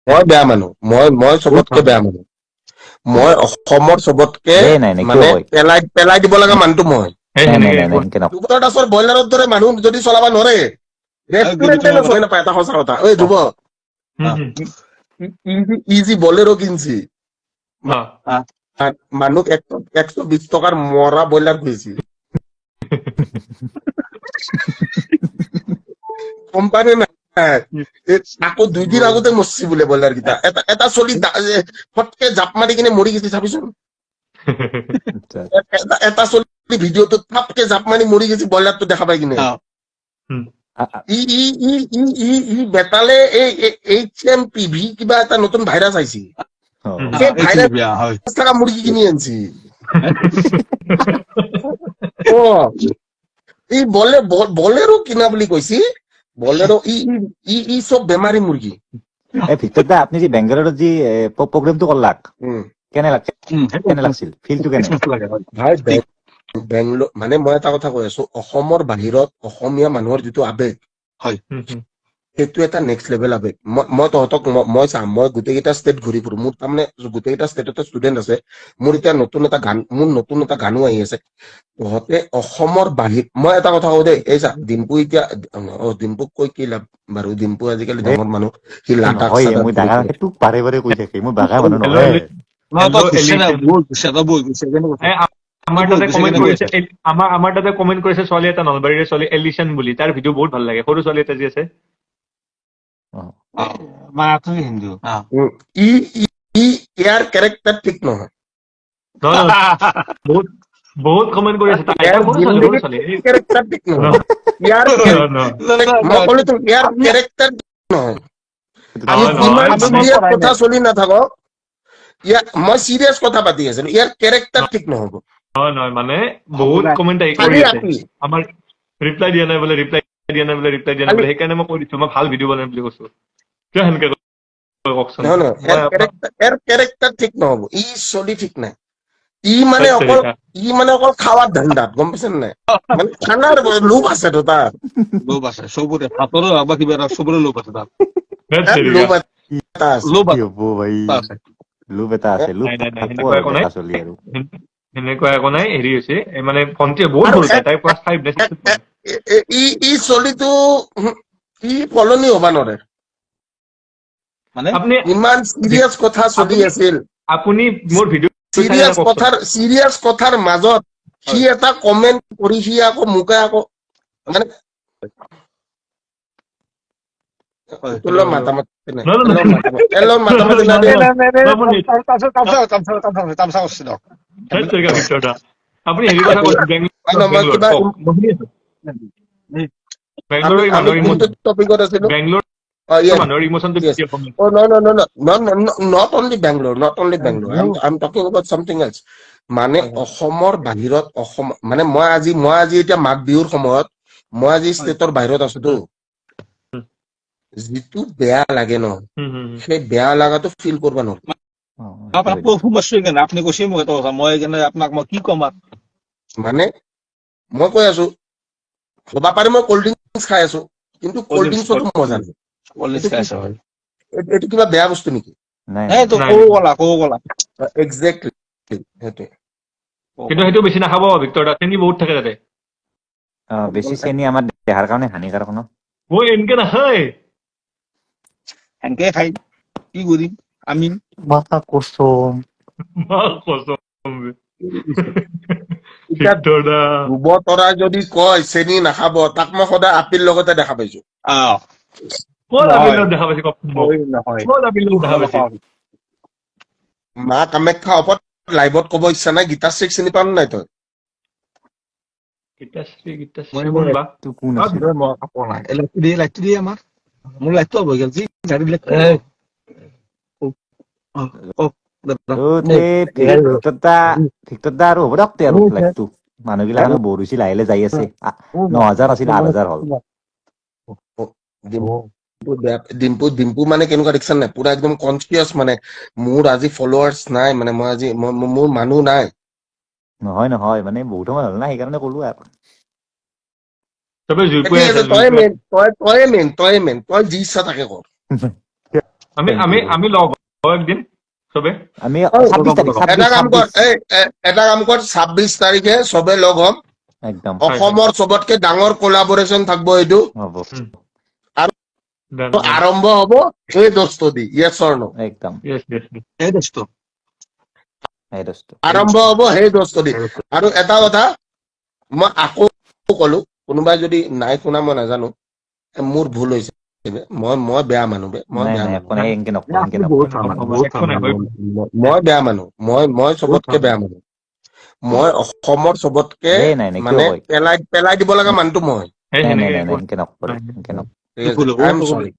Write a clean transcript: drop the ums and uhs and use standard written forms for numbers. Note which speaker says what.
Speaker 1: মই বেয়া মানুহ, মই চবতকে বেয়া মানুহ, মই অসমৰ চবতকে মানে পেলাই দিব লগা মানুহটো মই। ধ্ৰুৱ দাসৰ ব্ৰইলাৰৰ দৰে মানুহ যদি চলাব নোৱাৰে, ৰেষ্টুৰেণ্টে নচলাই নাপায়। এটা সঁচা কথা, ঐ ধ্ৰুৱ, ইজি বলেৰো কিনছি, মানুহ 120 টকাৰ মৰা ব্ৰইলাৰ খুৱাইছি। কোম্পানী নাই, আকৌ 2 দিন আগতে মৰছি বোলে ব্ৰইলাৰ কেইটা। এটা চলি ফটকে জাপ মাৰি কিনে মৰি গেছি, চাবিচোন। এটা চলি ভিডিঅ'টোত থাপকে জাপ মাৰি মৰি গেছি ব্ৰইলাৰটো দেখা পাই কিনে। ই বেতালে এই HMPV কিবা এটা নতুন ভাইৰাছ আহিছে, সেই ভাইৰাছ থকা মুৰ্গী কিনি আনছি। ই বলেৰো কিনা বুলি কৈছি, বলেৰো ই চব বেমাৰী মুৰ্গী।
Speaker 2: ভিক্টৰ দা, আপনি যে বেংগালুৰুত যে প্ৰগ্ৰামটো কৰলাক, কেনে লাগছিল? ফিলটো কেনে?
Speaker 1: ভাই বেংগলোৰ মানে মই এটা কথা কৈ আছো, অসমৰ বাহিৰত অসমীয়া মানুহৰ যিটো আবেগ, সেইটো এটা নেক্সট লেভেল আবেগ। মই তহঁতক মই চাম, মই গোটেইকেইটা ষ্টেট ঘূৰি ফুৰো, মোৰ তাৰমানে গোটেইকেইটা ষ্টেটতে ষ্টুডেন্ট আছে। মোৰ এতিয়া নতুন এটা গানো আহি আছে। তহঁতে অসমৰ বাহিৰত, মই এটা কথা কওঁ দেই, এই চা ডিম্পু এতিয়া, ডিম্পুক কৈ কি লাভ বাৰু, ডিম্পু আজিকালি ডাঙৰ মানুহ, সি লাডাখ
Speaker 2: বাৰে বাৰে কৈ থাকে, মই বাগা মানুহ নহয়।
Speaker 3: আমাৰ তাতে কমেন্ট কৰিছে ছোৱালী এটা, নলবাৰীৰে ছোৱালী এলিশন বুলি, তাৰ ভিডিঅ' বহুত ভাল লাগে, সৰু ছোৱালী এটা যি আছে।
Speaker 1: ইয়াৰ কেৰেক্টাৰ ঠিক নহয়।
Speaker 3: বহুত কমেন্ট কৰি আছে,
Speaker 1: কেৰেক্টাৰ ঠিক নহয়। ইয়াৰ কেৰেক্টাৰ নহয়। আমি যিমান চিৰিয়াছ কথা চলি নাথাকক, মই চিৰিয়াছ কথা পাতি আছিলো, ইয়াৰ কেৰেক্টাৰ ঠিক নহব।
Speaker 3: নহয় মানে বহুত কমেন্ট আহি কৰি আছে, আমাৰ ৰিপ্লাই দিয়া নাই বোলে, সেইকাৰণে মই কৈ দিছো, মই ভাল ভিডিঅ' বনাম বুলি কৈছো। কিয় সেনেকে কওকচোন?
Speaker 1: ইয়াৰ কেৰেক্টাৰ ঠিক নহব, ই চলি ঠিক নাই। ই মানে অকল খাৱাৰ ধান্দাত, গম পাইছে নাই? মানে খানাৰ লোভ আছে তো তাৰ,
Speaker 4: লোভ আছে চবৰে, ভাতৰো বা কিবা এটা চবৰে লোভ আছে তাৰ।
Speaker 3: সেনেকুৱা একো নাই, হেৰি হৈছে মানে ভণ্টিয়ে বহুত সৰু, তাই ক্লাছ 5
Speaker 1: ই চলিটো ই সলনি হবা নোৱাৰে। ইমান চিৰিয়াছ কথা চলি আছিল,
Speaker 3: আপুনি মোৰ ভিডিঅ'
Speaker 1: চিৰিয়াছ কথাৰ মাজত সি এটা কমেন্ট কৰি, সি আকৌ মোকে আকৌ মানে
Speaker 3: আপুনি হেৰি কথা কৈছে, বেংগলোৰ মানুহৰ ইমোচনটো বেছি।
Speaker 1: Not only Bangalore. I'm talking about something else. মানে অসমৰ বাহিৰত, মানে মই আজি এতিয়া মাঘ বিহুৰ সময়ত মই আজি ষ্টেটৰ বাহিৰত আছোতো, যিটো বেয়া লাগে ন, সেই বেয়া লগাটো ফিল কৰবা নোৱাৰো।
Speaker 4: আপুনি কৈছে মোক এটা কথা, মই আপোনাক মই কি কম,
Speaker 1: মানে মই কৈ আছো, হবা পাৰে মই কল্ড ড্ৰিংকছ খাই আছো, কিন্তু কল্ড ড্ৰিংকছতো মজা নাই। এইটো কিবা বেয়া বস্তু নেকি? এক্সেক্টলি সেইটোৱে।
Speaker 3: কিন্তু সেইটো বেছি নাখাব ভিক্টৰ দা, চেনি বহুত থাকে তাতে।
Speaker 2: বেছি চেনি আমাৰ দেহাৰ কাৰণে হানিকাৰক ন।
Speaker 3: মই এনেকে নাখায়,
Speaker 4: এনেকে খাই কি কৰিম আমি।
Speaker 1: ধ্ৰুৱ তৰাই যদি কয় চেনি নাখাব, তাক মই সদায় আপীল লগতে দেখা পাইছো। মা কামাখ্যা ওপৰত লাইভত কব ইচ্ছা নাই, গীতাশ্ৰীক চিনি পাও নাই তই?
Speaker 2: মানুহবিলাক বহুত বেছি লাহে যাই আছে, 9,000 আছিল 8,000 হ'ল।
Speaker 1: ডিম্পু মানে কেনেকুৱা দেখিছা নাই, পুৰা একদম কনচিয়াছ, মানে মোৰ আজি ফলোৱাৰ্ছ নাই, মানে মই আজি মোৰ মানুহ নাই।
Speaker 2: নহয় মানে বহুত সময় হ'ল না, সেইকাৰণে ক'লো আৰু।
Speaker 1: তই যি ইচ্ছা তাকে কৰ।
Speaker 3: আমি লগ হওঁ একদিন চবে
Speaker 2: আমি 26 তাৰিখ
Speaker 1: এটা কাম কৰ 26 তাৰিখে চবে লগ হ'ম
Speaker 2: একদম
Speaker 1: অসমৰ চবতকে ডাঙৰ কোলাবোৰেচন থাকব এইটো
Speaker 2: হ'ব
Speaker 1: আৰম্ভ হ'ব এই দস্ত দি ইয়েছ অৰ নো
Speaker 2: একদম
Speaker 4: এই দোস্ত
Speaker 1: আৰম্ভ হ'ব সেই দস্ত দি আৰু এটা কথা মই আকৌ কলো কোনোবাই যদি নাই শুনা মই নাজানো মোৰ ভুল হৈছে মই বেয়া মানুহ মই বেয়া মানুহ মই চবতকে বেয়া মানুহ মই অসমৰ চবতকে মানে পেলাই দিব লগা মানুহটো মই
Speaker 2: নাই নকৰে
Speaker 1: আই এম সৰি